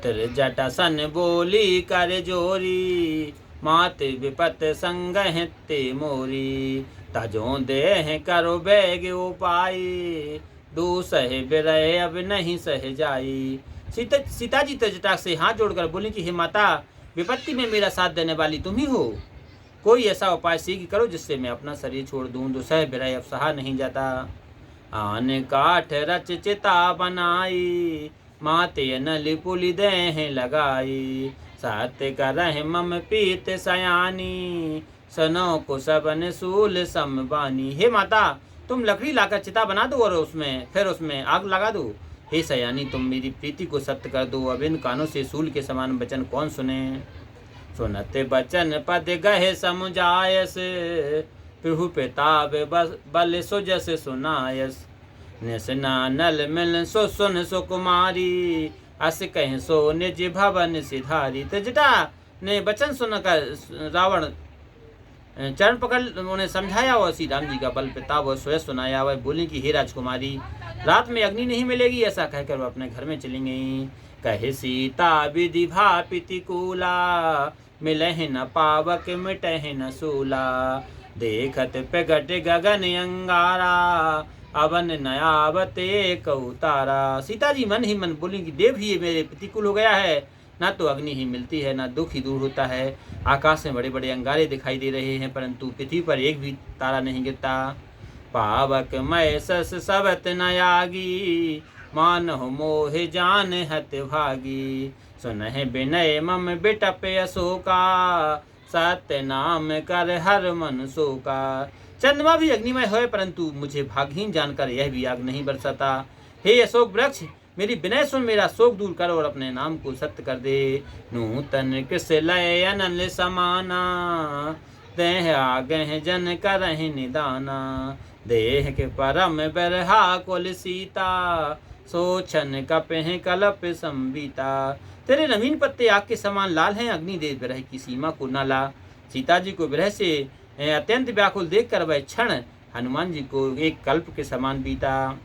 त्रिजटा सन बोली कर जोरी, मात विपत संगह ते मोरी। तजो देह करो बैग उपाय, दूसह बिरह अब नहीं सह जाई। सीता जी त्रिजटा से हाथ जोड़कर बोली कि हे माता, विपत्ति में मेरा साथ देने वाली तुम ही हो। कोई ऐसा उपाय शीघ्र करो जिससे मैं अपना शरीर छोड़ दूं, दुसह बिरह अब सहा नहीं जाता। आन काठ रच चिता बनाई, माते नल पुलि देह लगाई। सत्य करह मम पीत सयानी, सनो को सबन सूल समबानी। हे माता, तुम लकड़ी लाकर चिता बना दो और उसमें आग लगा दो। हे सयानी, तुम मेरी प्रीति को सत्य कर दो। अब इन कानों से सूल के समान वचन कौन सुने। सुनत बचन पद गहे समुझायस, प्रभु प्रताप बल सुजस सुनायस। निसना नल मिल सो सुन सुकुमारी, अस कह सो निज भवन सिधारी। त्रिजटा ने वचन सुनकर रावण चरण पकड़ उन्हें समझाया और श्री राम जी का बल प्रताप और स्वयं सुनाया। वह बोली कि हे राजकुमारी, रात में अग्नि नहीं मिलेगी। ऐसा कहकर वह अपने घर में चली गई। कहे सीता विधि भा प्रतिकूला, मिलह न पावक मिटह न सूला। देखत प्रगट गगन अंगारा, अवन नयावते कौतारा। सीता जी मन ही मन बोली कि देव ही मेरे प्रतिकूल हो गया है। ना तो अग्नि ही मिलती है, ना दुख ही दूर होता है। आकाश में बड़े बड़े अंगारे दिखाई दे रहे हैं, परंतु पृथ्वी पर एक भी तारा नहीं गिरता। पावक मय सस सबत नयागी, मानह मोह जान हत भागी। सुनह विनय मम बिटप अशोका, सत्य नाम कर हर मन शोका। चंद्रमा भी अग्निमय है, परंतु मुझे भागहीन जानकर यह भी आग नहीं बरसाता। हे अशोक वृक्ष, मेरी विनय सुन, मेरा शोक दूर कर और अपने नाम को सत्य कर दे। नूतन कृष लय अनल समाना, देह आगे जन करहि निदाना। देह के परम बरहा कुल सीता, सोचन कपह कलप संबीता। तेरे नवीन पत्ते आग के समान लाल हैं, अग्नि दे विरह की सीमा को न ला। सीता जी को विरह से अत्यंत व्याकुल देखकर वह क्षण हनुमान जी को एक कल्प के समान बीता।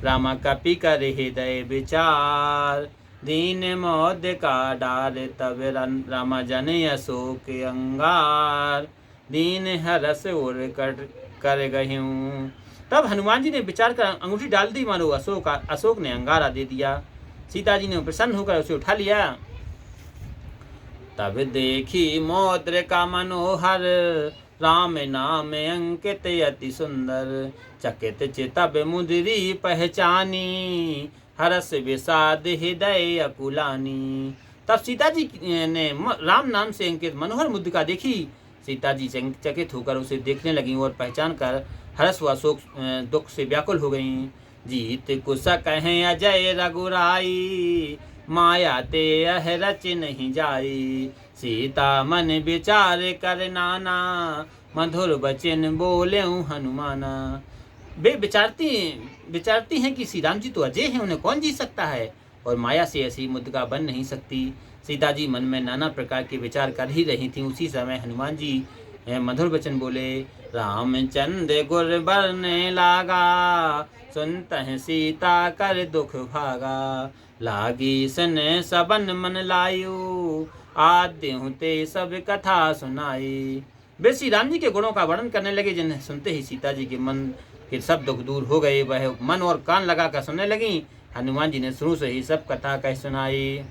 रामा कपि कर हृदय विचार, दीन मोद का डार। तब रामा जन अशोक अंगार, दीन हरस और कर गहूँ। तब हनुमान जी ने विचार कर अंगूठी डाल दी, मानो अशोक ने अंगारा दे दिया। सीता जी ने प्रसन्न होकर उसे उठा लिया। तब देखी मौद्र का मनोहर, राम नाम अंकित अति सुंदर। चकित चितब मुद्री पहचानी, हरस विषाद हृदय अकुलानी। तब सीता जी ने राम नाम से अंकित मनोहर मुद्रिका देखी। सीता जी चकित होकर उसे देखने लगी और पहचान कर हर्ष व शोक दुख से व्याकुल हो गईं। जीत कुश कहें अजय रघुराई, माया ते अह रच नहीं जाई। सीता मन विचार कर नाना, मधुर वचन बोले हनुमाना। वे विचारती हैं कि श्री राम जी तो अजय हैं, उन्हें कौन जीत सकता है, और माया से ऐसी मुद्रिका बन नहीं सकती। सीता जी मन में नाना प्रकार के विचार कर ही रही थीं। उसी समय हनुमान जी मधुर वचन बोले। रामचंद्र गुर बरने लागा, सुनतह सीता कर दुख भागा। लागी सन सबन मन लायु, आद्य ते सब कथा सुनाई। वे श्री राम जी के गुणों का वर्णन करने लगे, जिन्हें सुनते ही सीता जी के मन के सब दुख दूर हो गए। वह मन और कान लगाकर सुनने लगी। हनुमान जी ने शुरू से ही सब कथा कह सुनाई।